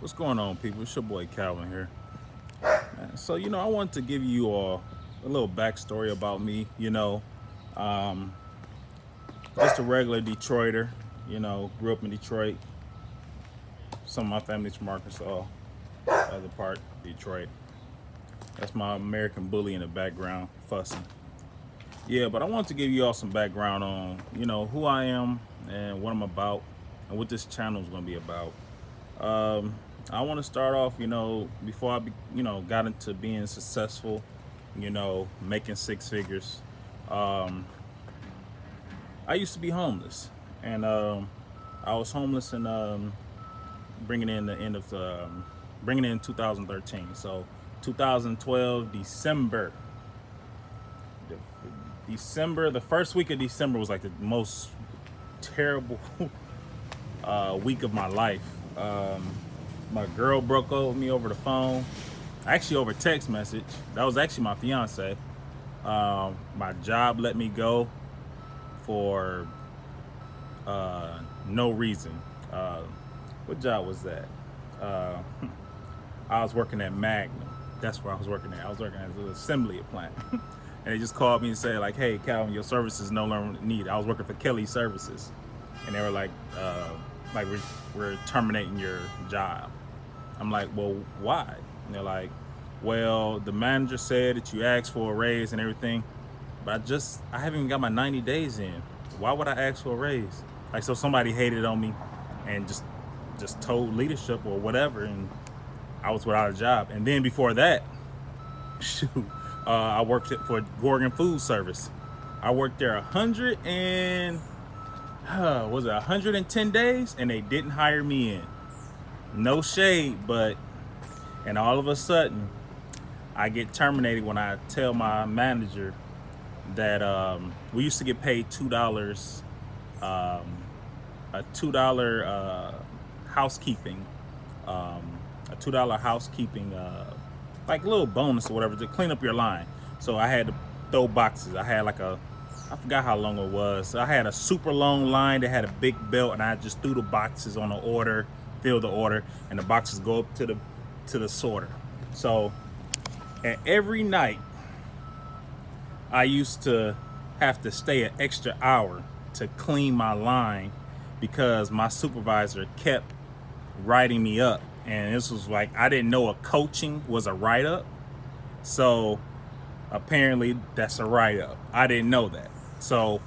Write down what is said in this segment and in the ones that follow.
What's going on, people? It's your boy Calvin here. So, I wanted to give you all a little backstory about me. Just a regular Detroiter. Grew up in Detroit. Some of my family's from Arkansas, other part Detroit. That's my American bully in the background, fussing. Yeah, but I wanted to give you all some background on, who I am and what I'm about and what this channel is going to be about. I want to start off, before got into being successful, making six figures. Um, I used to be homeless, and I was homeless and bringing in the end of bringing in 2013. So 2012 December, the first week of December was like the most terrible week of my life. My girl broke up with me over the phone, actually over text message. That was actually my fiance. My job let me go for no reason. What job was that? Uh, I was working at Magnum. That's where I was working at. I was working at an assembly plant. And they just called me and said, like, hey, Calvin, your services no longer needed. I was working for Kelly Services. And they were like we're terminating your job. I'm like, well, why? And they're like, well, the manager said that you asked for a raise and everything, but I haven't even got my 90 days in. Why would I ask for a raise? Like, so somebody hated on me and just told leadership or whatever, and I was without a job. And then before that, shoot, I worked for Gorgon Food Service. I worked there 110 days, and they didn't hire me in. No shade, but and all of a sudden, I get terminated when I tell my manager that we used to get paid $2, a $2 housekeeping, a $2 housekeeping, like little bonus or whatever to clean up your line. So I had to throw boxes. I had I forgot how long it was. So I had a super long line that had a big belt, and I just threw the boxes on the order, fill the order, and the boxes go up to the sorter. So, and every night I used to have to stay an extra hour to clean my line because my supervisor kept writing me up. And this was like, I didn't know a coaching was a write-up. So apparently that's a write-up. I didn't know that. So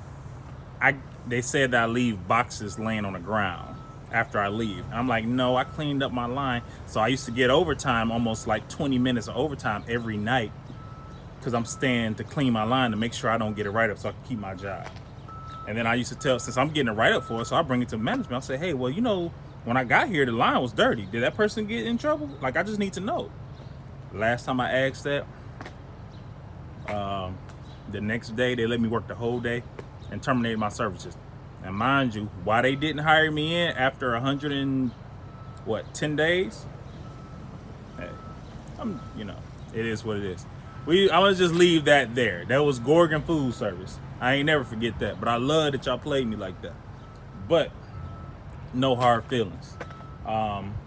they said that I leave boxes laying on the ground after I leave. And I'm like, no, I cleaned up my line. So I used to get overtime, almost like 20 minutes of overtime every night, because I'm staying to clean my line to make sure I don't get a write-up so I can keep my job. And then I used to tell, since I'm getting a write-up for it, so I bring it to management. I'll say, hey, well, when I got here, the line was dirty. Did that person get in trouble? Like, I just need to know. Last time I asked that, the next day they let me work the whole day and terminated my services. And mind you, why they didn't hire me in after 10 days? Hey, it is what it is. I want to just leave that there. That was Gorgon Food Service. I ain't never forget that. But I love that y'all played me like that. But no hard feelings.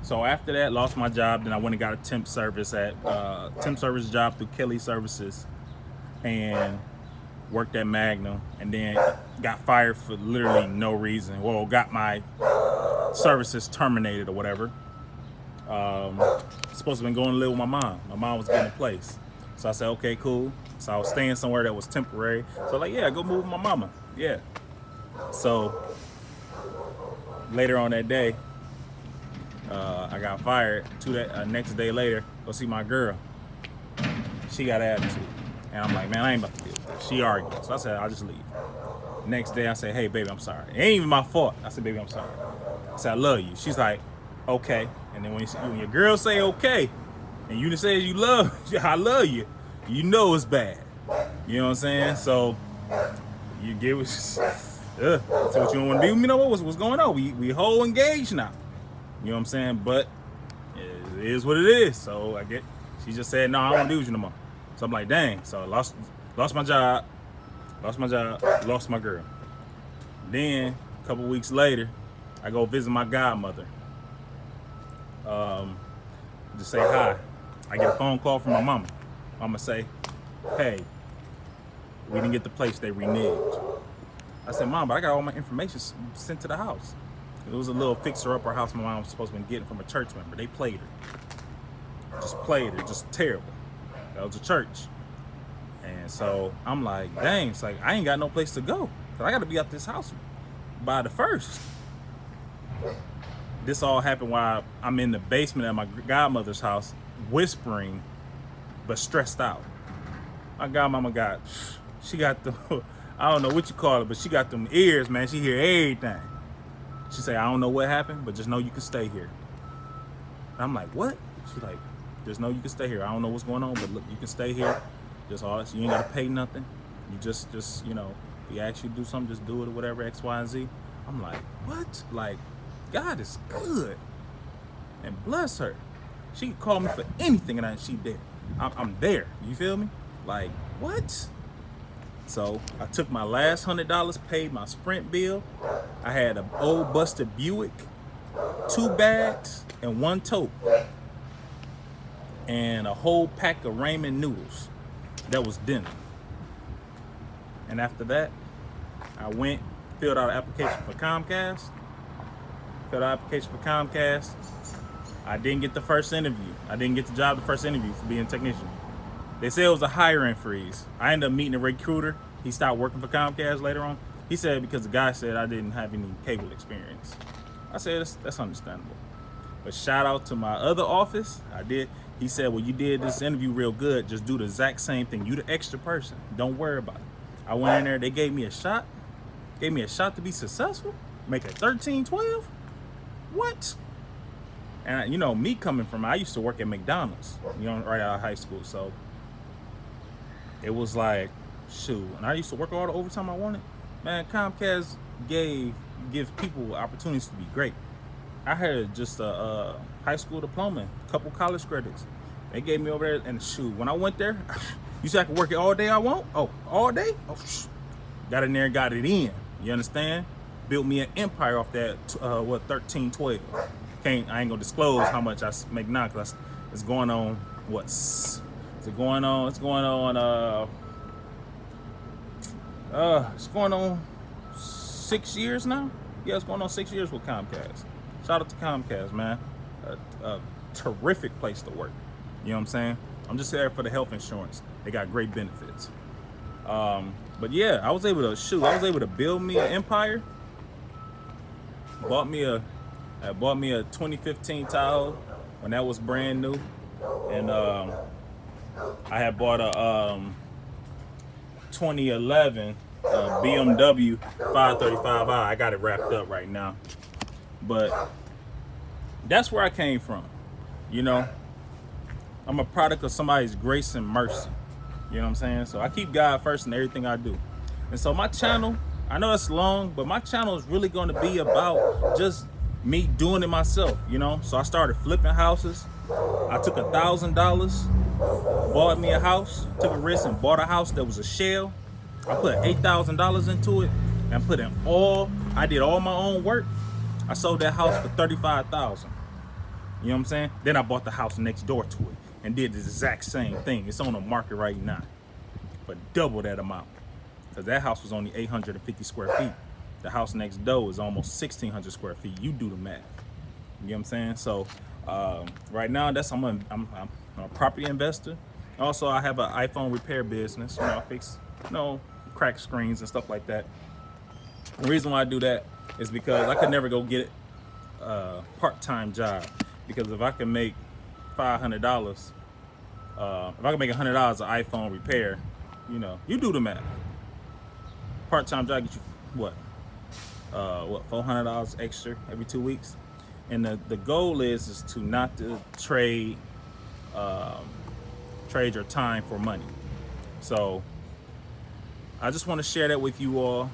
So after that, lost my job. Then I went and got a temp service job through Kelly Services, and worked at Magnum, and then got fired for literally no reason. Well, got my services terminated or whatever. Supposed to have been going to live with my mom. My mom was getting a place. So I said, okay, cool. So I was staying somewhere that was temporary. So like, yeah, go move with my mama. Yeah. So later on that day, I got fired. Next day later, go see my girl. She got attitude. And I'm like, man, I ain't about to deal with this. She argued. So I said, I'll just leave. Next day, I said, hey, baby, I'm sorry. It ain't even my fault. I said, baby, I'm sorry. I said, I love you. She's like, okay. And then when your girl say okay, and you just say you I love you, you know it's bad. You know what I'm saying? So you get what so what you don't want to do? You know what's going on? We whole engaged now. You know what I'm saying? But it is what it is. So she just said, no, I don't want to do with you no more. So I'm like, dang. So I lost my job, lost my girl. Then a couple weeks later, I go visit my godmother. to say hi. I get a phone call from my mama. Mama say, hey, we didn't get the place they reneged. I said, Mom, but I got all my information sent to the house. It was a little fixer-upper house my mom was supposed to be getting from a church member. They played her. Just played her. Just terrible. That was a church. And so I'm like, dang, it's like I ain't got no place to go. Cause I got to be out this house by the 1st. This all happened while I'm in the basement at my godmother's house, whispering, but stressed out. My godmama she got the, I don't know what you call it, but she got them ears, man. She hear everything. She say, I don't know what happened, but just know you can stay here. And I'm like, what? She's like, just know you can stay here. I don't know what's going on, but look, you can stay here. Just all this. You ain't got to pay nothing. You just, you know, we ask you to do something, just do it or whatever, X, Y, and Z. I'm like, what? Like, God is good. And bless her. She could call me for anything and she did. I'm there. You feel me? Like, what? So I took my last $100, paid my Sprint bill. I had an old busted Buick, 2 bags, and 1 tote, and a whole pack of ramen noodles. That was dinner. And after that, I went, filled out an application for Comcast. I didn't get the first interview. I didn't get the job the first interview for being a technician. They said it was a hiring freeze. I ended up meeting a recruiter. He stopped working for Comcast later on. He said because the guy said I didn't have any cable experience. I said that's understandable. But shout out to my other office. I did. He said, well, you did this interview real good. Just do the exact same thing. You the extra person. Don't worry about it. I went in there. They gave me a shot. Gave me a shot to be successful. Make it 13, 12. What? And you know, me coming from, I used to work at McDonald's, you know, right out of high school. So it was like, shoot. And I used to work all the overtime I wanted. Man, Comcast gives people opportunities to be great. I had just a high school diploma, a couple college credits. They gave me over there, and shoot, when I went there, you said I could work it all day I want? Oh, all day? Oh, got in there and got it in. You understand? Built me an empire off that, 13, 12. I ain't gonna disclose how much I make now, because it's going on, it's going on 6 years now. Yeah, it's going on 6 years with Comcast. Shout out to Comcast, man. A terrific place to work. You know what I'm saying? I'm just there for the health insurance. They got great benefits. But yeah, I was able to build me an empire. Bought me a 2015 Tahoe when that was brand new, and I had bought a 2011 BMW 535i. I got it wrapped up right now, but that's where I came from. You know, I'm a product of somebody's grace and mercy. You know what I'm saying? So I keep God first in everything I do. And so my channel, I know it's long, but my channel is really going to be about just me doing it myself, you know? So I started flipping houses. I took $1,000, bought me a house, took a risk and bought a house that was a shell. I put $8,000 into it and I did all my own work. I sold that house for $35,000. You know what I'm saying? Then I bought the house next door to it and did the exact same thing. It's on the market right now for double that amount. Because that house was only 850 square feet. The house next door is almost 1,600 square feet. You do the math. You know what I'm saying? So right now, I'm a property investor. Also, I have an iPhone repair business. You know, I fix, crack screens and stuff like that. The reason why I do that is because I could never go get a part-time job. Because if I can make $500, if I can make $100 an iPhone repair, you do the math. Part-time job get you what $400 extra every 2 weeks, and the goal is to not to trade your time for money. So I just want to share that with you all.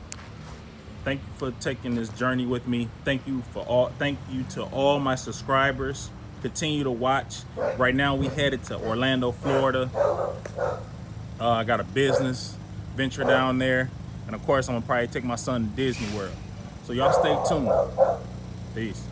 Thank you for taking this journey with me. Thank you to all my subscribers. Continue to watch. Right now we headed to Orlando, Florida. I got a business venture down there. And of course, I'm gonna probably take my son to Disney World. So y'all stay tuned. Peace.